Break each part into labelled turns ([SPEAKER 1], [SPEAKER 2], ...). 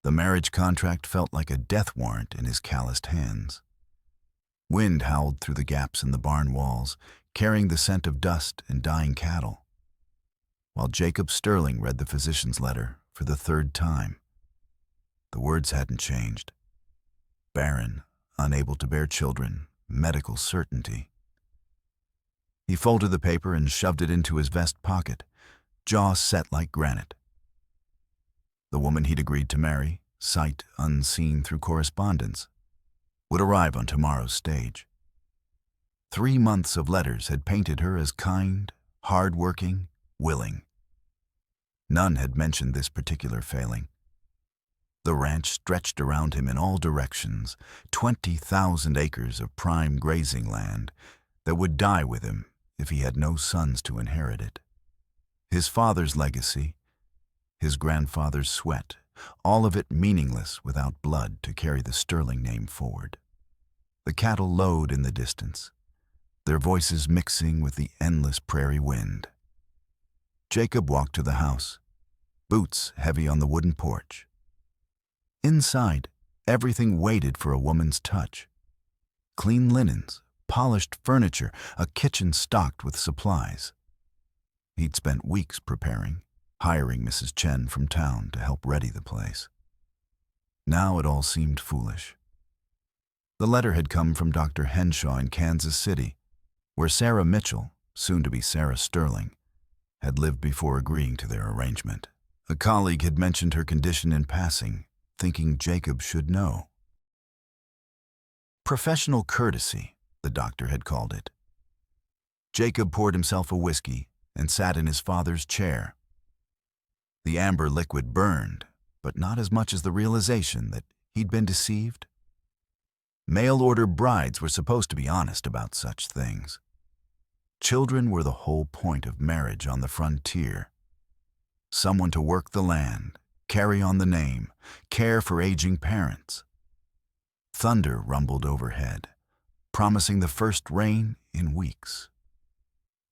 [SPEAKER 1] The marriage contract felt like a death warrant in his calloused hands. Wind howled through the gaps in the barn walls, carrying the scent of dust and dying cattle. While Jacob Sterling read the physician's letter for the third time. The words hadn't changed. Barren, unable to bear children, medical certainty. He folded the paper and shoved it into his vest pocket, jaw set like granite. The woman he'd agreed to marry, sight unseen through correspondence, would arrive on tomorrow's stage. 3 months of letters had painted her as kind, hard-working, willing. None had mentioned this particular failing. The ranch stretched around him in all directions, 20,000 acres of prime grazing land that would die with him if he had no sons to inherit it. His father's legacy, his grandfather's sweat, all of it meaningless without blood to carry the Sterling name forward. The cattle lowed in the distance, their voices mixing with the endless prairie wind. Jacob walked to the house, boots heavy on the wooden porch. Inside, everything waited for a woman's touch. Clean linens, polished furniture, a kitchen stocked with supplies. He'd spent weeks preparing, hiring Mrs. Chen from town to help ready the place. Now it all seemed foolish. The letter had come from Dr. Henshaw in Kansas City, where Sarah Mitchell, soon to be Sarah Sterling, had lived before agreeing to their arrangement. A colleague had mentioned her condition in passing, thinking Jacob should know. Professional courtesy, the doctor had called it. Jacob poured himself a whiskey and sat in his father's chair. The amber liquid burned, but not as much as the realization that he'd been deceived. Mail-order brides were supposed to be honest about such things. Children were the whole point of marriage on the frontier. Someone to work the land, carry on the name, care for aging parents. Thunder rumbled overhead, promising the first rain in weeks.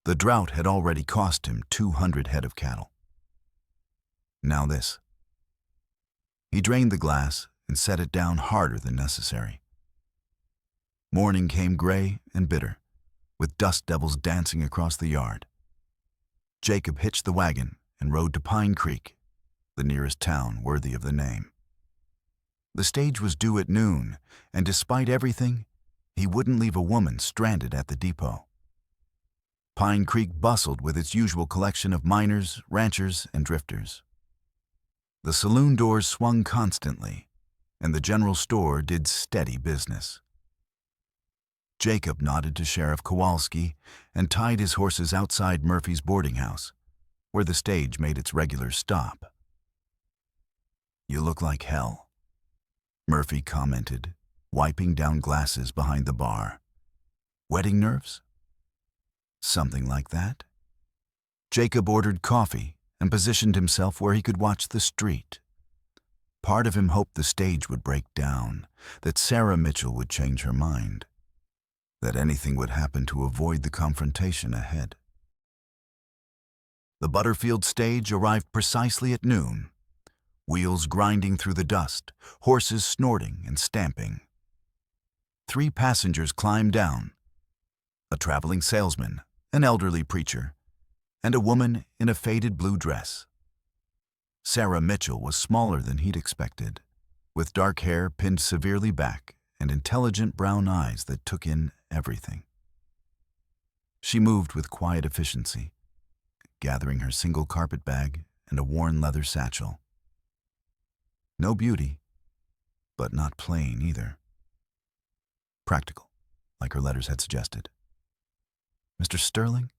[SPEAKER 1] The drought had already cost him 200 head of cattle. Now this. He drained the glass and set it down harder than necessary. Morning came gray and bitter, with dust devils dancing across the yard. Jacob hitched the wagon and rode to Pine Creek, the nearest town worthy of the name. The stage was due at noon, and despite everything, he wouldn't leave a woman stranded at the depot. Pine Creek bustled with its usual collection of miners, ranchers, and drifters. The saloon doors swung constantly, and the general store did steady business. Jacob nodded to Sheriff Kowalski and tied his horses outside Murphy's boarding house, where the stage made its regular stop. "You look like hell," Murphy commented, wiping down glasses behind the bar. "Wedding nerves?" "Something like that." Jacob ordered coffee and positioned himself where he could watch the street. Part of him hoped the stage would break down, that Sarah Mitchell would change her mind, that anything would happen to avoid the confrontation ahead. The Butterfield stage arrived precisely at noon, wheels grinding through the dust, horses snorting and stamping. 3 passengers climbed down, a traveling salesman, an elderly preacher, and a woman in a faded blue dress. Sarah Mitchell was smaller than he'd expected, with dark hair pinned severely back and intelligent brown eyes that took in everything. She moved with quiet efficiency, gathering her single carpet bag and a worn leather satchel. No beauty, but not plain either. Practical, like her letters had suggested. "Mr. Sterling?"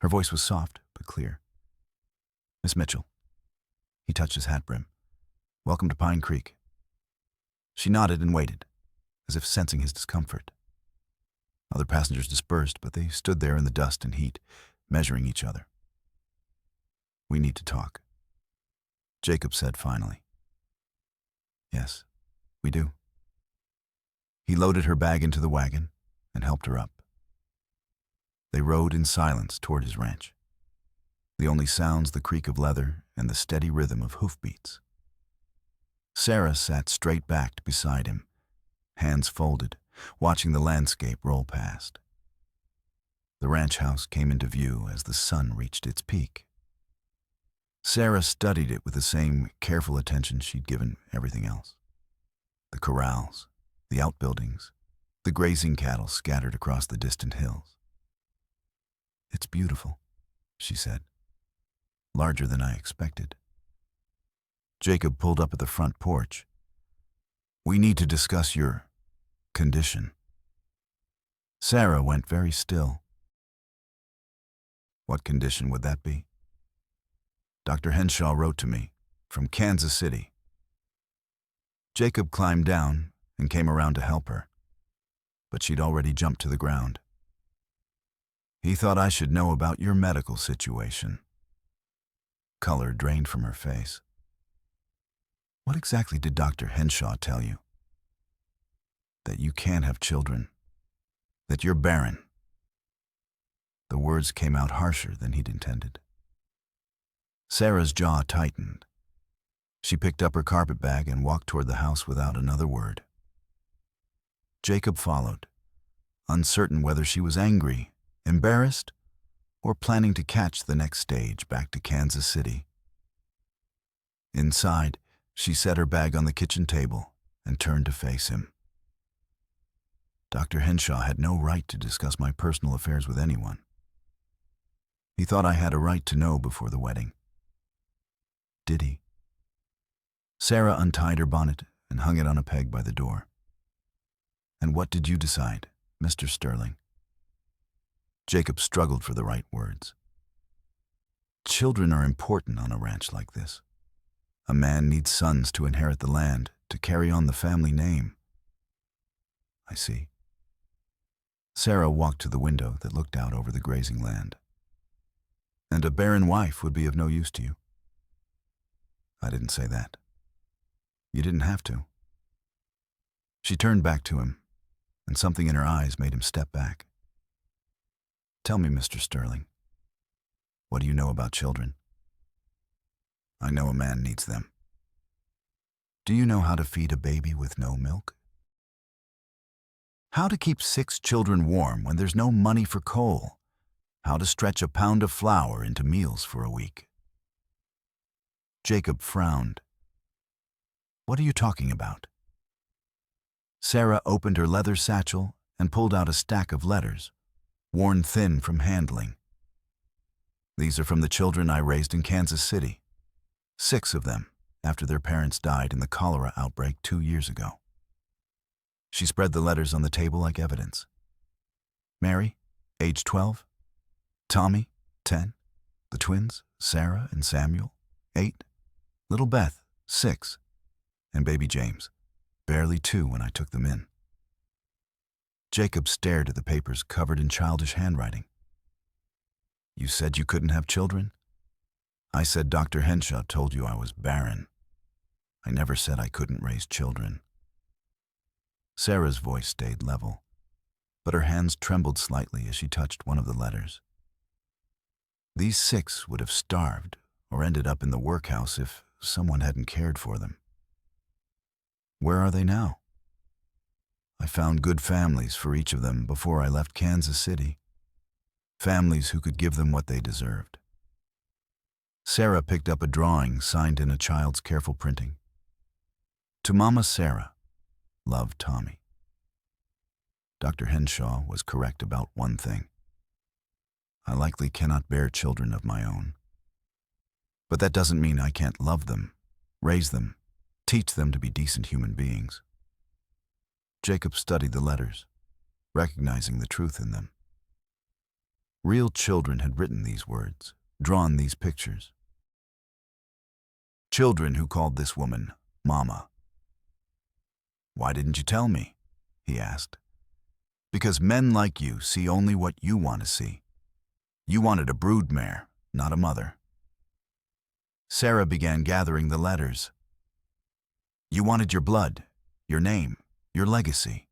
[SPEAKER 1] Her voice was soft but clear. "Miss Mitchell." He touched his hat brim. "Welcome to Pine Creek." She nodded and waited, as if sensing his discomfort. Other passengers dispersed, but they stood there in the dust and heat, measuring each other. "We need to talk," Jacob said finally. "Yes, we do." He loaded her bag into the wagon and helped her up. They rode in silence toward his ranch, the only sounds the creak of leather and the steady rhythm of hoofbeats. Sarah sat straight-backed beside him, hands folded, watching the landscape roll past. The ranch house came into view as the sun reached its peak. Sarah studied it with the same careful attention she'd given everything else. The corrals, the outbuildings, the grazing cattle scattered across the distant hills. "It's beautiful," she said, "larger than I expected." Jacob pulled up at the front porch. "We need to discuss your condition." Sarah went very still. "What condition would that be?" "Dr. Henshaw wrote to me from Kansas City." Jacob climbed down and came around to help her, but she'd already jumped to the ground. "He thought I should know about your medical situation." Color drained from her face. "What exactly did Dr. Henshaw tell you?" "That you can't have children. That you're barren." The words came out harsher than he'd intended. Sarah's jaw tightened. She picked up her carpetbag and walked toward the house without another word. Jacob followed, uncertain whether she was angry, embarrassed, or planning to catch the next stage back to Kansas City. Inside, she set her bag on the kitchen table and turned to face him. "Dr. Henshaw had no right to discuss my personal affairs with anyone. He thought I had a right to know before the wedding." "Did he?" Sarah untied her bonnet and hung it on a peg by the door. "And what did you decide, Mr. Sterling?" Jacob struggled for the right words. "Children are important on a ranch like this. A man needs sons to inherit the land, to carry on the family name." "I see." Sarah walked to the window that looked out over the grazing land. "And a barren wife would be of no use to you." "I didn't say that." "You didn't have to." She turned back to him, and something in her eyes made him step back. "Tell me, Mr. Sterling, what do you know about children?" "I know a man needs them." "Do you know how to feed a baby with no milk? How to keep 6 children warm when there's no money for coal? How to stretch a pound of flour into meals for a week?" Jacob frowned. "What are you talking about?" Sarah opened her leather satchel and pulled out a stack of letters, worn thin from handling. "These are from the children I raised in Kansas City. 6 of them, after their parents died in the cholera outbreak 2 years ago." She spread the letters on the table like evidence. "Mary, age 12. Tommy, 10. The twins, Sarah and Samuel, 8. Little Beth, 6. And baby James, barely 2 when I took them in." Jacob stared at the papers covered in childish handwriting. "You said you couldn't have children?" "I said Dr. Henshaw told you I was barren. I never said I couldn't raise children." Sarah's voice stayed level, but her hands trembled slightly as she touched one of the letters. "These 6 would have starved or ended up in the workhouse if someone hadn't cared for them. Where are they now? I found good families for each of them before I left Kansas City. Families who could give them what they deserved." Sarah picked up a drawing signed in a child's careful printing. "To Mama Sarah, love Tommy." Dr. Henshaw was correct about one thing. I likely cannot bear children of my own. But that doesn't mean I can't love them, raise them, teach them to be decent human beings. Jacob studied the letters, recognizing the truth in them. Real children had written these words, drawn these pictures. Children who called this woman Mama. "Why didn't you tell me?" he asked. "Because men like you see only what you want to see. You wanted a broodmare, not a mother." Sarah began gathering the letters. "You wanted your blood, your name, your legacy.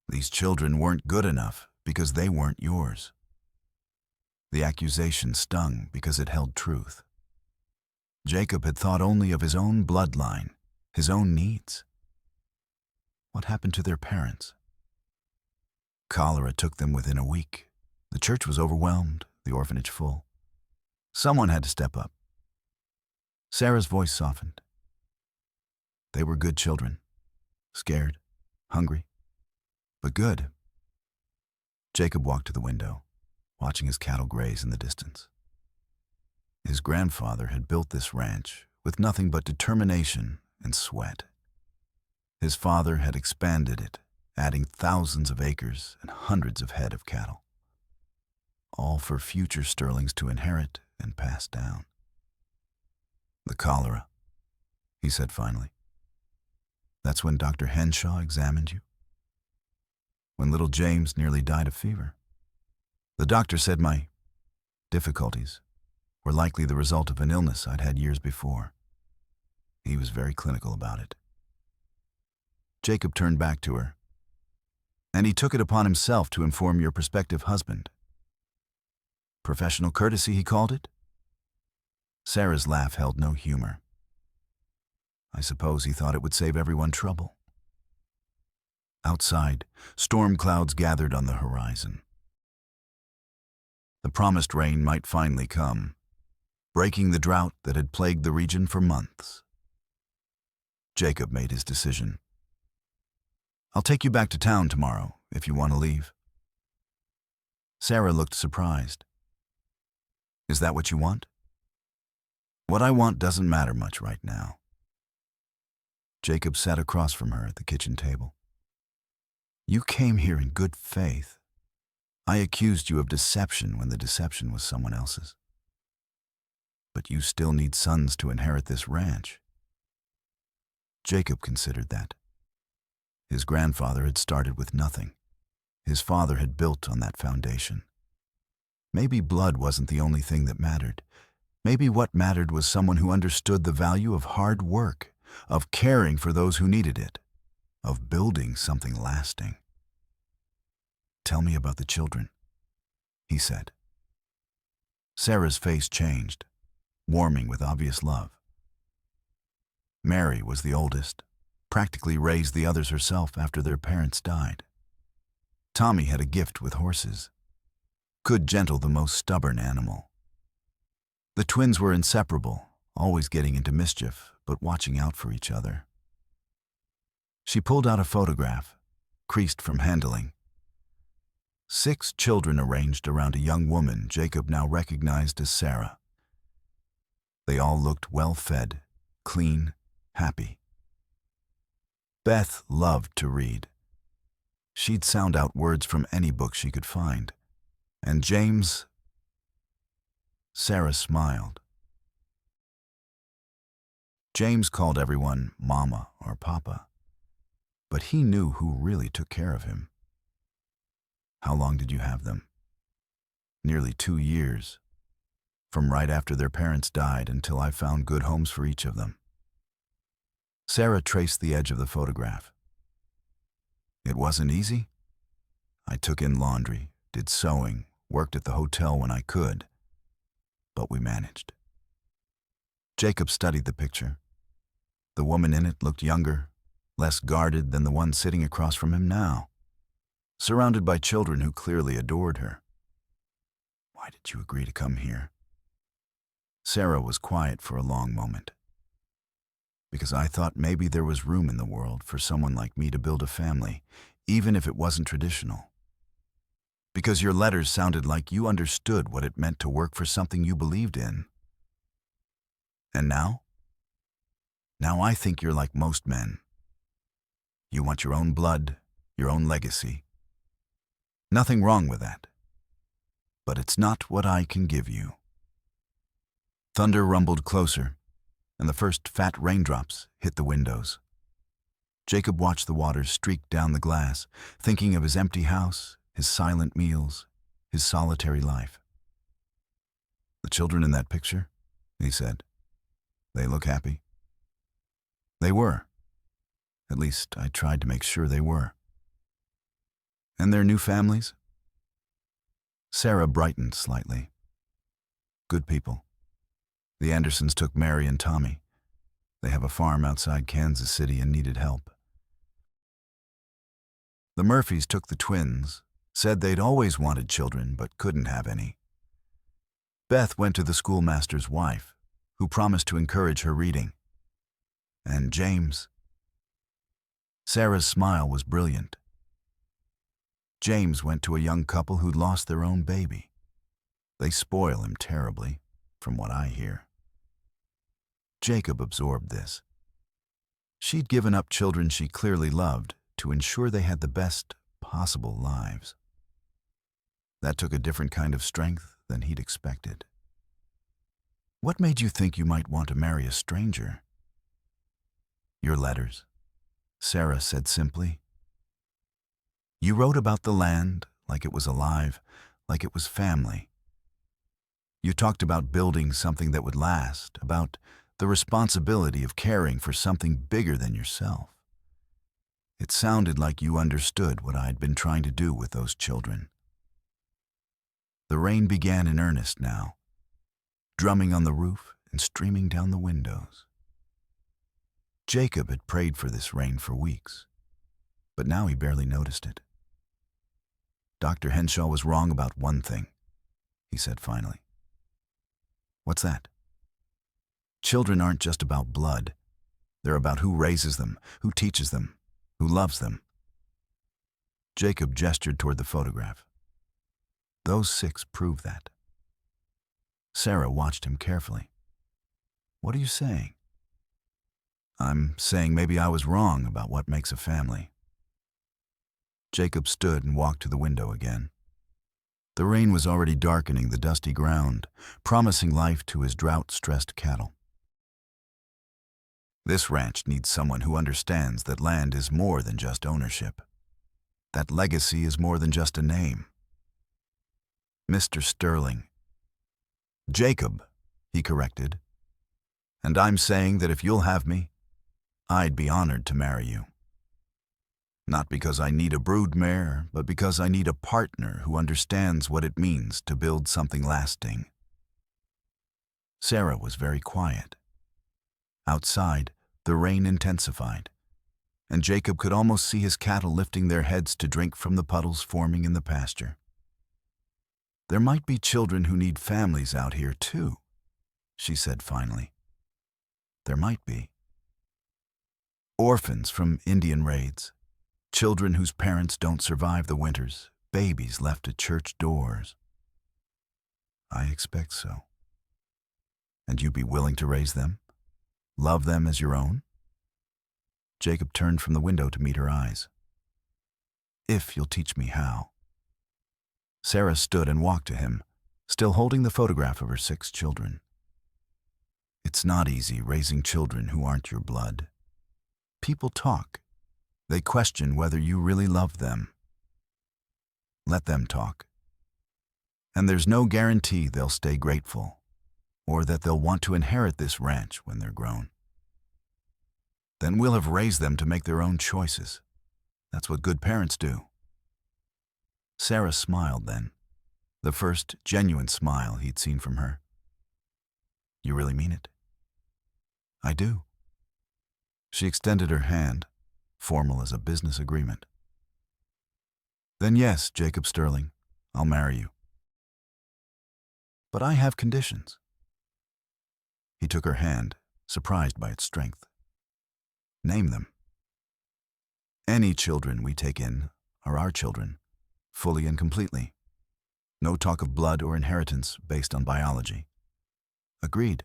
[SPEAKER 1] These children weren't good enough because they weren't yours." The accusation stung because it held truth. Jacob had thought only of his own bloodline, His own needs? What happened to their parents? Cholera took them within a week. The church was overwhelmed, the orphanage full. Someone had to step up. Sarah's voice softened. They were good children. Scared, hungry, but good. Jacob walked to the window, watching his cattle graze in the distance. His grandfather had built this ranch with nothing but determination and sweat. His father had expanded it, adding thousands of acres and hundreds of head of cattle, all for future Sterlings to inherit and pass down. The cholera, he said finally. That's when Dr. Henshaw examined you? When little James nearly died of fever? The doctor said my difficulties were likely the result of an illness I'd had years before. He was very clinical about it. Jacob turned back to her. And he took it upon himself to inform your prospective husband. Professional courtesy, he called it? Sarah's laugh held no humor. I suppose he thought it would save everyone trouble. Outside, storm clouds gathered on the horizon. The promised rain might finally come, breaking the drought that had plagued the region for months. Jacob made his decision. I'll take you back to town tomorrow, if you want to leave. Sarah looked surprised. Is that what you want? What I want doesn't matter much right now. Jacob sat across from her at the kitchen table. You came here in good faith. I accused you of deception when the deception was someone else's. But you still need sons to inherit this ranch. Jacob considered that. His grandfather had started with nothing. His father had built on that foundation. Maybe blood wasn't the only thing that mattered. Maybe what mattered was someone who understood the value of hard work, of caring for those who needed it, of building something lasting. Tell me about the children, he said. Sarah's face changed, warming with obvious love. Mary was the oldest, practically raised the others herself after their parents died. Tommy had a gift with horses, could gentle the most stubborn animal. The twins were inseparable, always getting into mischief, but watching out for each other. She pulled out a photograph, creased from handling. 6 children arranged around a young woman Jacob now recognized as Sarah. They all looked well-fed, clean, happy. Beth loved to read. She'd sound out words from any book she could find. And James... Sarah smiled. James called everyone Mama or Papa, but he knew who really took care of him. How long did you have them? Nearly 2 years, from right after their parents died until I found good homes for each of them. Sarah traced the edge of the photograph. It wasn't easy. I took in laundry, did sewing, worked at the hotel when I could, but we managed. Jacob studied the picture. The woman in it looked younger, less guarded than the one sitting across from him now, surrounded by children who clearly adored her. Why did you agree to come here? Sarah was quiet for a long moment. Because I thought maybe there was room in the world for someone like me to build a family, even if it wasn't traditional. Because your letters sounded like you understood what it meant to work for something you believed in. And now? Now I think you're like most men. You want your own blood, your own legacy. Nothing wrong with that. But it's not what I can give you. Thunder rumbled closer, and the first fat raindrops hit the windows. Jacob watched the water streak down the glass, thinking of his empty house, his silent meals, his solitary life. The children in that picture, he said, they look happy. They were. At least I tried to make sure they were. And their new families? Sarah brightened slightly. Good people. The Andersons took Mary and Tommy. They have a farm outside Kansas City and needed help. The Murphys took the twins, said they'd always wanted children but couldn't have any. Beth went to the schoolmaster's wife, who promised to encourage her reading. And James. Sarah's smile was brilliant. James went to a young couple who'd lost their own baby. They spoil him terribly, from what I hear. Jacob absorbed this. She'd given up children she clearly loved to ensure they had the best possible lives. That took a different kind of strength than he'd expected. What made you think you might want to marry a stranger? Your letters, Sarah said simply. You wrote about the land like it was alive, like it was family. You talked about building something that would last, about the responsibility of caring for something bigger than yourself. It sounded like you understood what I'd been trying to do with those children. The rain began in earnest now, drumming on the roof and streaming down the windows. Jacob had prayed for this rain for weeks, but now he barely noticed it. Dr. Henshaw was wrong about one thing, he said finally. What's that? Children aren't just about blood. They're about who raises them, who teaches them, who loves them. Jacob gestured toward the photograph. Those 6 prove that. Sarah watched him carefully. What are you saying? I'm saying maybe I was wrong about what makes a family. Jacob stood and walked to the window again. The rain was already darkening the dusty ground, promising life to his drought-stressed cattle. This ranch needs someone who understands that land is more than just ownership. That legacy is more than just a name. Mr. Sterling. Jacob, he corrected. And I'm saying that if you'll have me, I'd be honored to marry you. Not because I need a broodmare, but because I need a partner who understands what it means to build something lasting. Sarah was very quiet. Outside, the rain intensified, and Jacob could almost see his cattle lifting their heads to drink from the puddles forming in the pasture. There might be children who need families out here too, she said finally. There might be. Orphans from Indian raids, children whose parents don't survive the winters, babies left at church doors. I expect so. And you'd be willing to raise them? Love them as your own? Jacob turned from the window to meet her eyes. If you'll teach me how. Sarah stood and walked to him, still holding the photograph of her 6 children. It's not easy raising children who aren't your blood. People talk. They question whether you really love them. Let them talk. And there's no guarantee they'll stay grateful, or that they'll want to inherit this ranch when they're grown. Then we'll have raised them to make their own choices. That's what good parents do. Sarah smiled then, the first genuine smile he'd seen from her. You really mean it? I do. She extended her hand, formal as a business agreement. Then yes, Jacob Sterling, I'll marry you. But I have conditions. He took her hand, surprised by its strength. Name them. Any children we take in are our children, fully and completely. No talk of blood or inheritance based on biology. Agreed.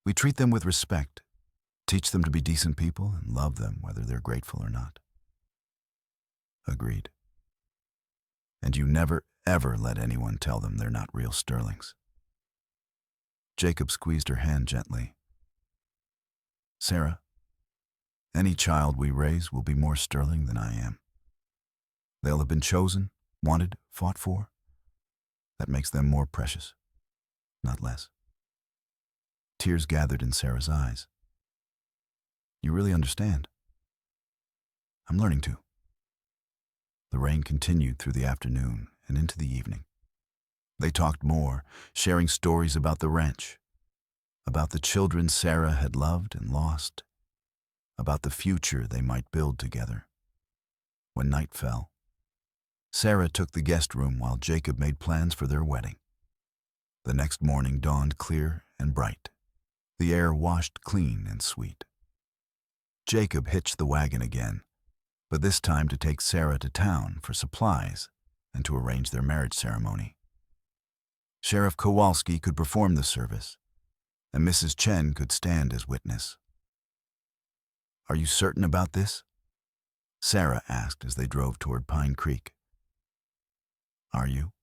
[SPEAKER 1] We treat them with respect, teach them to be decent people, and love them whether they're grateful or not. Agreed. And you never, ever let anyone tell them they're not real Sterlings. Jacob squeezed her hand gently. Sarah, any child we raise will be more Sterling than I am. They'll have been chosen, wanted, fought for. That makes them more precious, not less. Tears gathered in Sarah's eyes. You really understand? I'm learning to. The rain continued through the afternoon and into the evening. They talked more, sharing stories about the ranch, about the children Sarah had loved and lost, about the future they might build together. When night fell, Sarah took the guest room while Jacob made plans for their wedding. The next morning dawned clear and bright, the air washed clean and sweet. Jacob hitched the wagon again, but this time to take Sarah to town for supplies and to arrange their marriage ceremony. Sheriff Kowalski could perform the service, and Mrs. Chen could stand as witness. "Are you certain about this?" Sarah asked as they drove toward Pine Creek. "Are you?"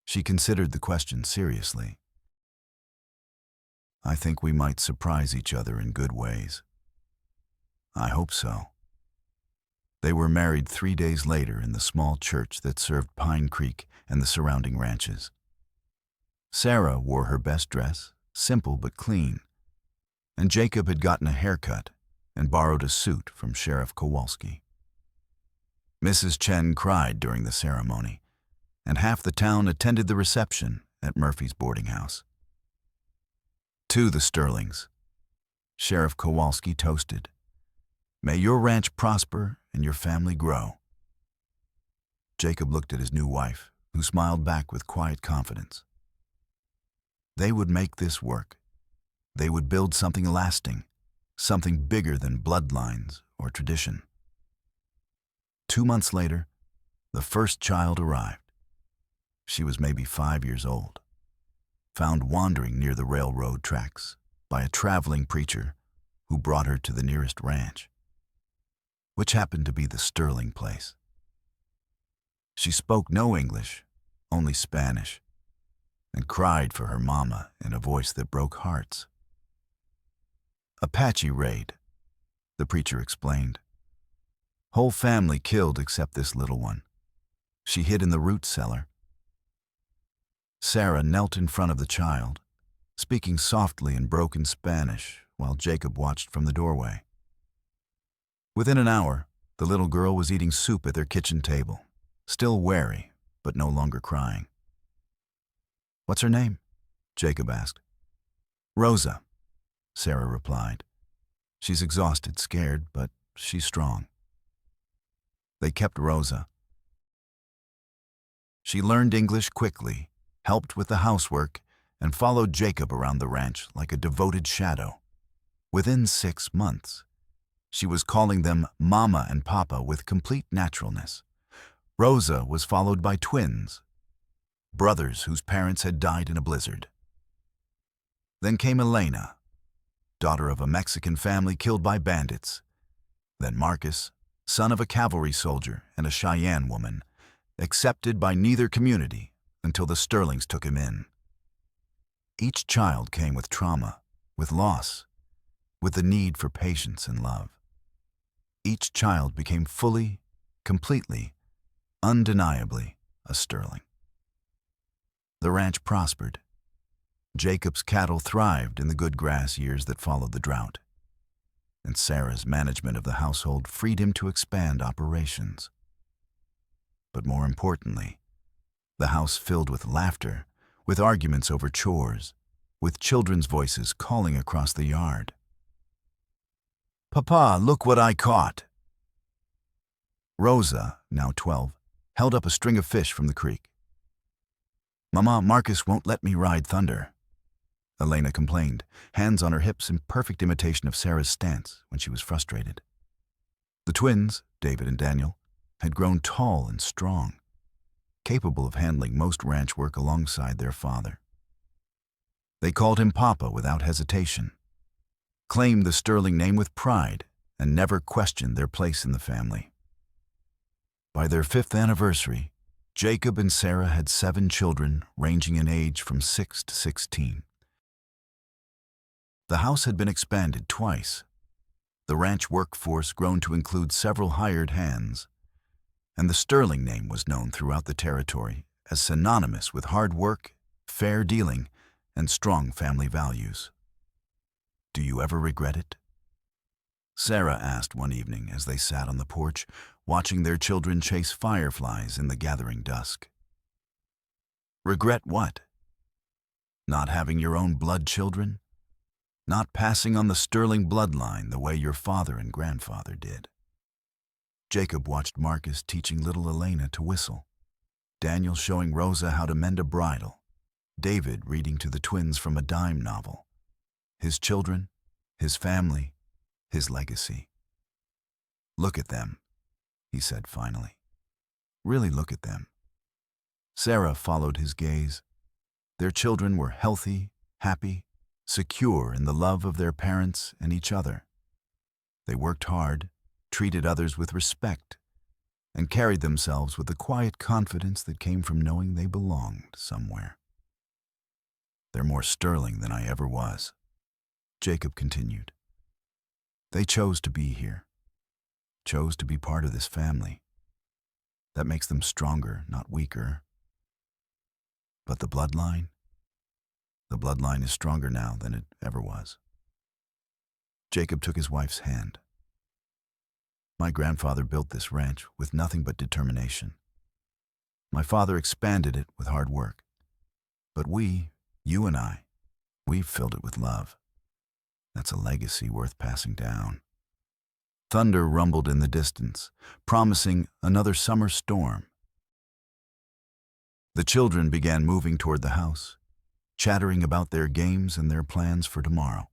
[SPEAKER 1] She considered the question seriously. "I think we might surprise each other in good ways." "I hope so." They were married 3 days later in the small church that served Pine Creek and the surrounding ranches. Sarah wore her best dress, simple but clean, and Jacob had gotten a haircut and borrowed a suit from Sheriff Kowalski. Mrs. Chen cried during the ceremony, and half the town attended the reception at Murphy's boarding house. To the Sterlings, Sheriff Kowalski toasted, "May your ranch prosper and your family grow." Jacob looked at his new wife, who smiled back with quiet confidence. They would make this work. They would build something lasting, something bigger than bloodlines or tradition. 2 months later, the first child arrived. She was maybe 5 years old, found wandering near the railroad tracks by a traveling preacher who brought her to the nearest ranch, which happened to be the Sterling place. She spoke no English, only Spanish, and cried for her mama in a voice that broke hearts. "Apache raid," the preacher explained. "Whole family killed except this little one. She hid in the root cellar." Sarah knelt in front of the child, speaking softly in broken Spanish while Jacob watched from the doorway. Within an hour, the little girl was eating soup at their kitchen table, still wary, but no longer crying. "What's her name?" Jacob asked. "Rosa," Sarah replied. "She's exhausted, scared, but she's strong." They kept Rosa. She learned English quickly, helped with the housework, and followed Jacob around the ranch like a devoted shadow. Within 6 months, she was calling them Mama and Papa with complete naturalness. Rosa was followed by twins, brothers whose parents had died in a blizzard. Then came Elena, daughter of a Mexican family killed by bandits. Then Marcus, son of a cavalry soldier and a Cheyenne woman, accepted by neither community until the Sterlings took him in. Each child came with trauma, with loss, with the need for patience and love. Each child became fully, completely, undeniably a Sterling. The ranch prospered. Jacob's cattle thrived in the good grass years that followed the drought, and Sarah's management of the household freed him to expand operations. But more importantly, the house filled with laughter, with arguments over chores, with children's voices calling across the yard. "Papa, look what I caught!" Rosa, now 12, held up a string of fish from the creek. "Mama, Marcus won't let me ride Thunder," Elena complained, hands on her hips in perfect imitation of Sarah's stance when she was frustrated. The twins, David and Daniel, had grown tall and strong, capable of handling most ranch work alongside their father. They called him Papa without hesitation, claimed the Sterling name with pride, and never questioned their place in the family. By their 5th anniversary, Jacob and Sarah had 7 children ranging in age from 6 to 16. The house had been expanded twice, the ranch workforce grown to include several hired hands, and the Sterling name was known throughout the territory as synonymous with hard work, fair dealing, and strong family values. "Do you ever regret it?" Sarah asked one evening as they sat on the porch, watching their children chase fireflies in the gathering dusk. "Regret what?" Not having your own blood children? Not passing on the Sterling bloodline the way your father and grandfather did. Jacob watched Marcus teaching little Elena to whistle, Daniel showing Rosa how to mend a bridle, David reading to the twins from a dime novel. His children, his family, his legacy. Look at them, he said finally. Really look at them. Sarah followed his gaze. Their children were healthy, happy, secure in the love of their parents and each other. They worked hard, treated others with respect, and carried themselves with the quiet confidence that came from knowing they belonged somewhere. They're more sterling than I ever was, Jacob continued. They chose to be here, chose to be part of this family. That makes them stronger, not weaker. But the bloodline is stronger now than it ever was. Jacob took his wife's hand. My grandfather built this ranch with nothing but determination. My father expanded it with hard work. But we, you and I, we've filled it with love. That's a legacy worth passing down. Thunder rumbled in the distance, promising another summer storm. The children began moving toward the house, chattering about their games and their plans for tomorrow.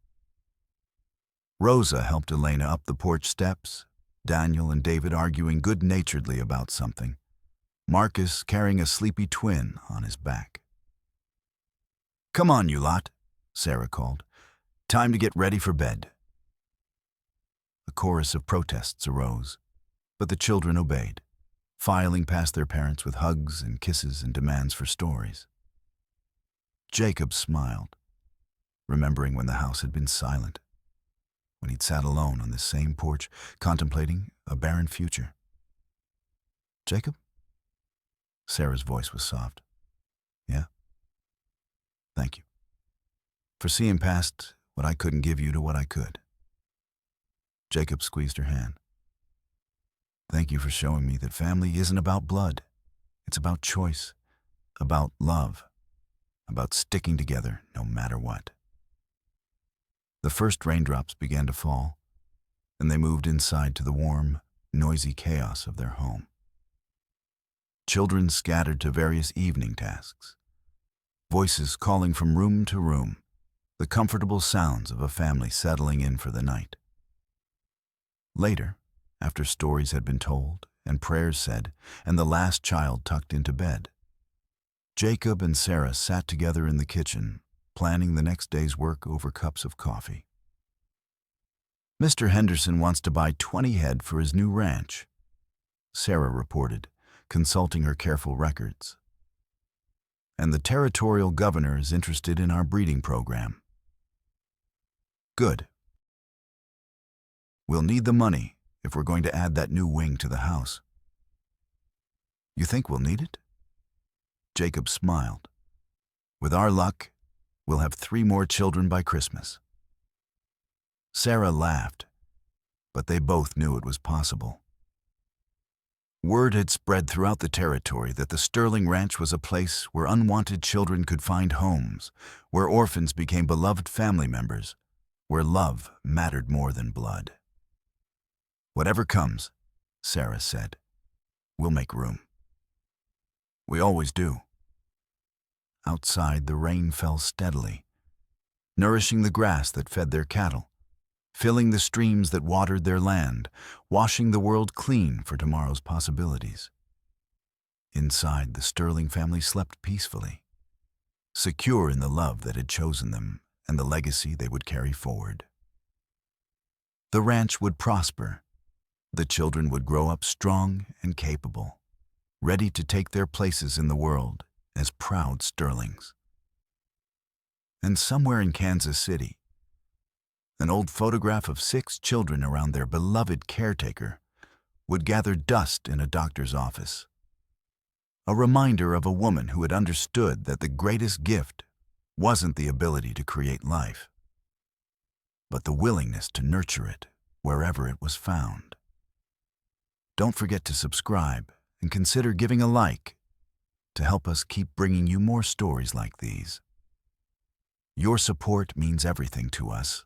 [SPEAKER 1] Rosa helped Elena up the porch steps, Daniel and David arguing good-naturedly about something, Marcus carrying a sleepy twin on his back. "Come on, you lot," Sarah called. "Time to get ready for bed." A chorus of protests arose, but the children obeyed, filing past their parents with hugs and kisses and demands for stories. Jacob smiled, remembering when the house had been silent, when he'd sat alone on this same porch, contemplating a barren future. "Jacob?" Sarah's voice was soft. "Yeah? Thank you. For seeing past what I couldn't give you to what I could." Jacob squeezed her hand. "Thank you for showing me that family isn't about blood. It's about choice, about love, about sticking together no matter what." The first raindrops began to fall, and they moved inside to the warm, noisy chaos of their home. Children scattered to various evening tasks, voices calling from room to room, the comfortable sounds of a family settling in for the night. Later, after stories had been told and prayers said and the last child tucked into bed, Jacob and Sarah sat together in the kitchen, planning the next day's work over cups of coffee. "Mr. Henderson wants to buy 20 head for his new ranch," Sarah reported, consulting her careful records. "And the territorial governor is interested in our breeding program." "Good. We'll need the money if we're going to add that new wing to the house." "You think we'll need it?" Jacob smiled. "With our luck, we'll have 3 more children by Christmas." Sarah laughed, but they both knew it was possible. Word had spread throughout the territory that the Sterling Ranch was a place where unwanted children could find homes, where orphans became beloved family members, where love mattered more than blood. "Whatever comes," Sarah said, "we'll make room. We always do." Outside, the rain fell steadily, nourishing the grass that fed their cattle, filling the streams that watered their land, washing the world clean for tomorrow's possibilities. Inside, the Sterling family slept peacefully, secure in the love that had chosen them and the legacy they would carry forward. The ranch would prosper. The children would grow up strong and capable, ready to take their places in the world as proud Sterlings. And somewhere in Kansas City, an old photograph of 6 children around their beloved caretaker would gather dust in a doctor's office. A reminder of a woman who had understood that the greatest gift wasn't the ability to create life, but the willingness to nurture it wherever it was found. Don't forget to subscribe and consider giving a like to help us keep bringing you more stories like these. Your support means everything to us.